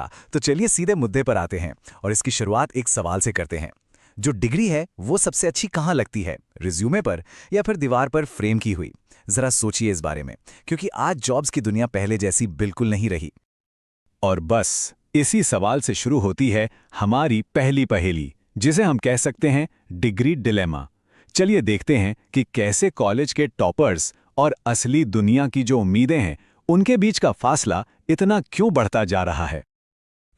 अच्छा, तो चलिए सीधे मुद्दे पर आते हैं और इसकी शुरुआत एक सवाल से करते हैं। जो डिग्री है वो सबसे अच्छी कहाँ लगती है, रिज्यूमे पर या फिर दीवार पर फ्रेम की हुई? जरा सोचिए इस बारे में, क्योंकि आज जॉब्स की दुनिया पहले जैसी बिल्कुल नहीं रही। और बस इसी सवाल से शुरू होती है हमारी पहली पहेली, जिसे हम कह सकते हैं डिग्री डिलेमा। चलिए देखते हैं कि कैसे कॉलेज के टॉपर्स और असली दुनिया की जो उम्मीदें हैं उनके बीच का फासला इतना क्यों बढ़ता जा रहा है।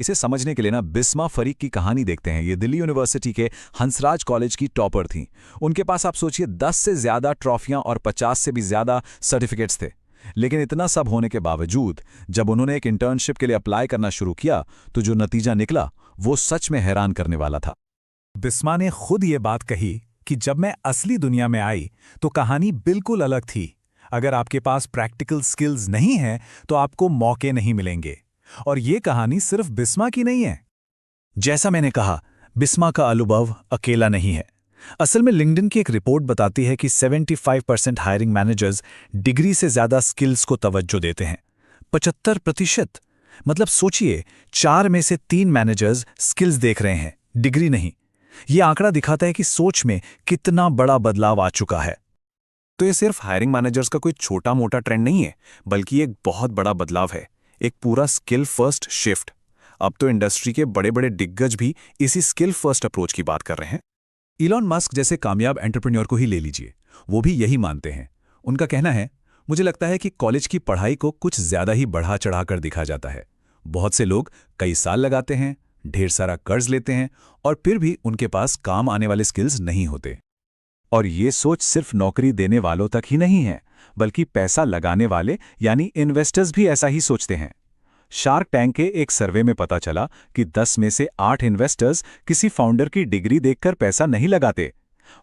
इसे समझने के लिए ना बिस्मा फरीक की कहानी देखते हैं। ये दिल्ली यूनिवर्सिटी के हंसराज कॉलेज की टॉपर थीं। उनके पास आप सोचिए 10 से ज़्यादा ट्रॉफियां और 50 से भी ज़्यादा सर्टिफिकेट्स थे। लेकिन इतना सब होने के बावजूद जब उन्होंने एक इंटर्नशिप के लिए अप्लाई करना शुरू किया तो जो नतीजा निकला वो सच में हैरान करने वाला था। बिस्मा ने खुद ये बात कही कि जब मैं असली दुनिया में आई तो कहानी बिल्कुल अलग थी। अगर आपके पास प्रैक्टिकल स्किल्स नहीं हैं तो आपको मौके नहीं मिलेंगे। और ये कहानी सिर्फ बिस्मा की नहीं है। जैसा मैंने कहा, बिस्मा का अनुभव अकेला नहीं है। असल में लिंक्डइन की एक रिपोर्ट बताती है कि 75% हायरिंग मैनेजर्स डिग्री से ज़्यादा स्किल्स को तवज्जो देते हैं। 75%! मतलब सोचिए, 4 में से 3 मैनेजर्स स्किल्स देख रहे हैं, डिग्री नहीं। ये आंकड़ा दिखाता है कि सोच में कितना बड़ा बदलाव आ चुका है। तो ये सिर्फ हायरिंग मैनेजर्स का कोई छोटा मोटा ट्रेंड नहीं है, बल्कि एक बहुत बड़ा बदलाव है, एक पूरा स्किल फर्स्ट शिफ्ट। अब तो इंडस्ट्री के बड़े बड़े दिग्गज भी इसी स्किल फर्स्ट अप्रोच की बात कर रहे हैं। इलॉन मस्क जैसे कामयाब एंटरप्रेन्योर को ही ले लीजिए, वो भी यही मानते हैं। उनका कहना है, मुझे लगता है कि कॉलेज की पढ़ाई को कुछ ज्यादा ही बढ़ा चढ़ाकर दिखा जाता है। बहुत से लोग कई साल लगाते हैं, ढेर सारा कर्ज लेते हैं और फिर भी उनके पास काम आने वाले स्किल्स नहीं होते। और ये सोच सिर्फ नौकरी देने वालों तक ही नहीं है, बल्कि पैसा लगाने वाले यानी इन्वेस्टर्स भी ऐसा ही सोचते हैं। शार्क टैंक के एक सर्वे में पता चला कि 10 में से 8 इन्वेस्टर्स किसी फाउंडर की डिग्री देखकर पैसा नहीं लगाते,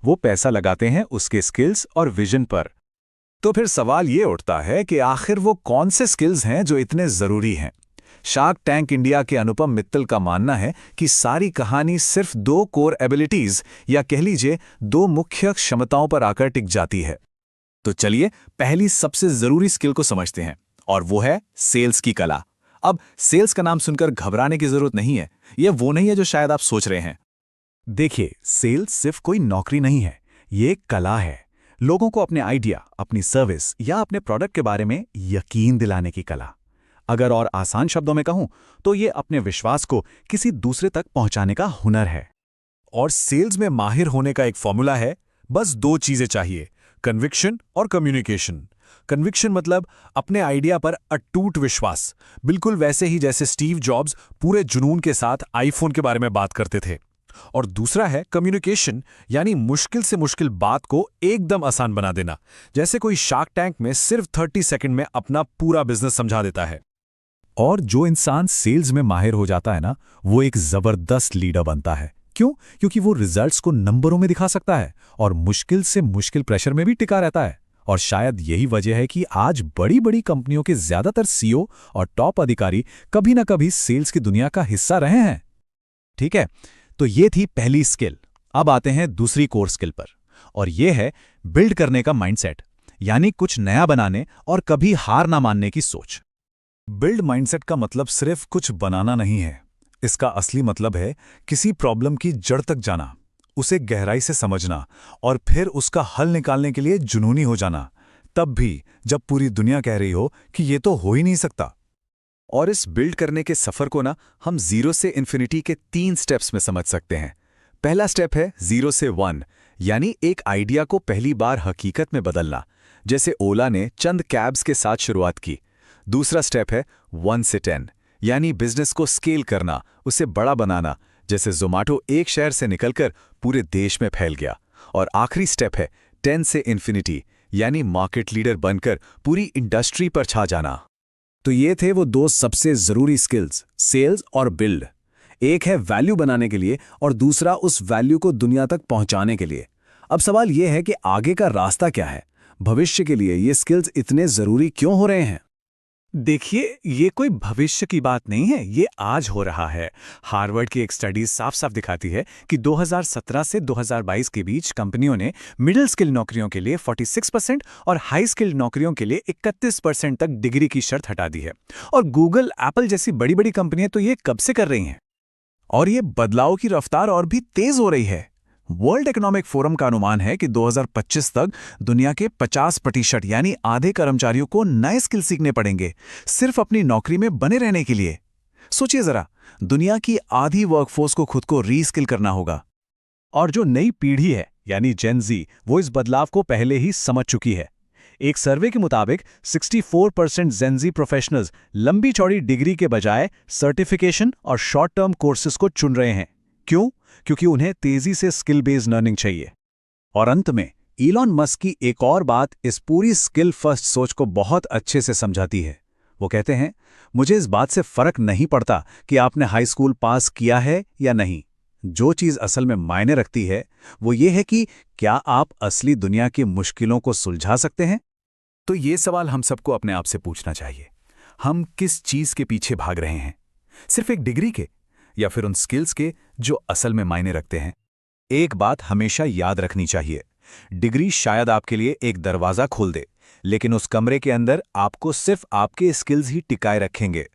वो पैसा लगाते हैं उसके स्किल्स और विजन पर। तो फिर सवाल ये उठता है कि आखिर वो कौन से स्किल्स हैं जो इतने जरूरी हैं? शार्क टैंक इंडिया के अनुपम मित्तल का मानना है कि सारी कहानी सिर्फ 2 कोर एबिलिटीज या कह लीजिए 2 मुख्य क्षमताओं पर आकर टिक जाती है। तो चलिए पहली सबसे जरूरी स्किल को समझते हैं, और वो है सेल्स की कला। अब सेल्स का नाम सुनकर घबराने की जरूरत नहीं है, यह वो नहीं है जो शायद आप सोच रहे हैं। देखिए, सेल्स सिर्फ कोई नौकरी नहीं है, ये एक कला है। लोगों को अपने आइडिया, अपनी सर्विस या अपने प्रोडक्ट के बारे में यकीन दिलाने की कला। अगर और आसान शब्दों में कहूं तो ये अपने विश्वास को किसी दूसरे तक पहुंचाने का हुनर है। और सेल्स में माहिर होने का एक फॉर्मूला है, बस 2 चीजें चाहिए, कन्विक्शन और कम्युनिकेशन। कन्विक्शन मतलब अपने आइडिया पर अटूट विश्वास, बिल्कुल वैसे ही जैसे स्टीव जॉब्स पूरे जुनून के साथ आईफोन के बारे में बात करते थे। और दूसरा है कम्युनिकेशन, यानी मुश्किल से मुश्किल बात को एकदम आसान बना देना, जैसे कोई शार्क टैंक में सिर्फ 30 सेकंड में अपना पूरा बिजनेस समझा देता है। और जो इंसान सेल्स में माहिर हो जाता है ना, वो एक जबरदस्त लीडर बनता है। क्यों? क्योंकि वो रिजल्ट्स को नंबरों में दिखा सकता है और मुश्किल से मुश्किल प्रेशर में भी टिका रहता है। और शायद यही वजह है कि आज बड़ी बड़ी कंपनियों के ज्यादातर सीईओ और टॉप अधिकारी कभी ना कभी सेल्स की दुनिया का हिस्सा रहे हैं। ठीक है, तो ये थी पहली स्किल। अब आते हैं दूसरी कोर स्किल पर, और ये है बिल्ड करने का माइंडसेट, यानी कुछ नया बनाने और कभी हार ना मानने की सोच। बिल्ड माइंडसेट का मतलब सिर्फ कुछ बनाना नहीं है। इसका असली मतलब है किसी प्रॉब्लम की जड़ तक जाना, उसे गहराई से समझना और फिर उसका हल निकालने के लिए जुनूनी हो जाना, तब भी जब पूरी दुनिया कह रही हो कि ये तो हो ही नहीं सकता। और इस बिल्ड करने के सफर को ना हम 0 से इन्फिनिटी के 3 स्टेप्स में समझ सकते हैं। पहला स्टेप है 0 से 1, यानी एक आइडिया को पहली बार हकीकत में बदलना, जैसे ओला ने चंद कैब्स के साथ शुरुआत की। दूसरा स्टेप है 1 से 10, यानी बिजनेस को स्केल करना, उसे बड़ा बनाना, जैसे ज़ोमैटो एक शहर से निकलकर पूरे देश में फैल गया। और आखिरी स्टेप है 10 से इन्फिनिटी, यानी मार्केट लीडर बनकर पूरी इंडस्ट्री पर छा जाना। तो ये थे वो 2 सबसे जरूरी स्किल्स, सेल्स और बिल्ड। एक है वैल्यू बनाने के लिए और दूसरा उस वैल्यू को दुनिया तक पहुंचाने के लिए। अब सवाल यह है कि आगे का रास्ता क्या है? भविष्य के लिए ये स्किल्स इतने जरूरी क्यों हो रहे हैं? देखिए, ये कोई भविष्य की बात नहीं है, ये आज हो रहा है। हार्वर्ड की एक स्टडी साफ-साफ दिखाती है कि 2017 से 2022 के बीच कंपनियों ने मिडिल स्किल नौकरियों के लिए 46% और हाई स्किल नौकरियों के लिए 31% तक डिग्री की शर्त हटा दी है। और गूगल, एप्पल जैसी बड़ी-बड़ी कंपनियां तो ये कब से कर रही हैं। और ये बदलाव की रफ्तार और भी तेज हो रही है। वर्ल्ड इकोनॉमिक फोरम का अनुमान है कि 2025 तक दुनिया के 50% यानी आधे कर्मचारियों को नए स्किल सीखने पड़ेंगे, सिर्फ अपनी नौकरी में बने रहने के लिए। सोचिए जरा, दुनिया की आधी वर्कफोर्स को खुद को रीस्किल करना होगा। और जो नई पीढ़ी है यानी जेन ज़ी, वो इस बदलाव को पहले ही समझ चुकी है। एक सर्वे के मुताबिक 64% जेन ज़ी प्रोफेशनल्स लंबी चौड़ी डिग्री के बजाय सर्टिफिकेशन और शॉर्ट टर्म कोर्सेज को चुन रहे हैं। क्यों? क्योंकि उन्हें तेजी से स्किल बेस्ड लर्निंग चाहिए। और अंत में इलॉन मस्क की एक और बात इस पूरी स्किल फर्स्ट सोच को बहुत अच्छे से समझाती है। वो कहते हैं, मुझे इस बात से फर्क नहीं पड़ता कि आपने हाई स्कूल पास किया है या नहीं। जो चीज़ असल में मायने रखती है वो ये है कि क्या आप असली दुनिया की मुश्किलों को सुलझा सकते हैं। तो ये सवाल हम सबको अपने आप से पूछना चाहिए। हम किस चीज़ के पीछे भाग रहे हैं? सिर्फ एक डिग्री के, या फिर उन स्किल्स के जो असल में मायने रखते हैं? एक बात हमेशा याद रखनी चाहिए, डिग्री शायद आपके लिए एक दरवाज़ा खोल दे, लेकिन उस कमरे के अंदर आपको सिर्फ आपके स्किल्स ही टिकाए रखेंगे।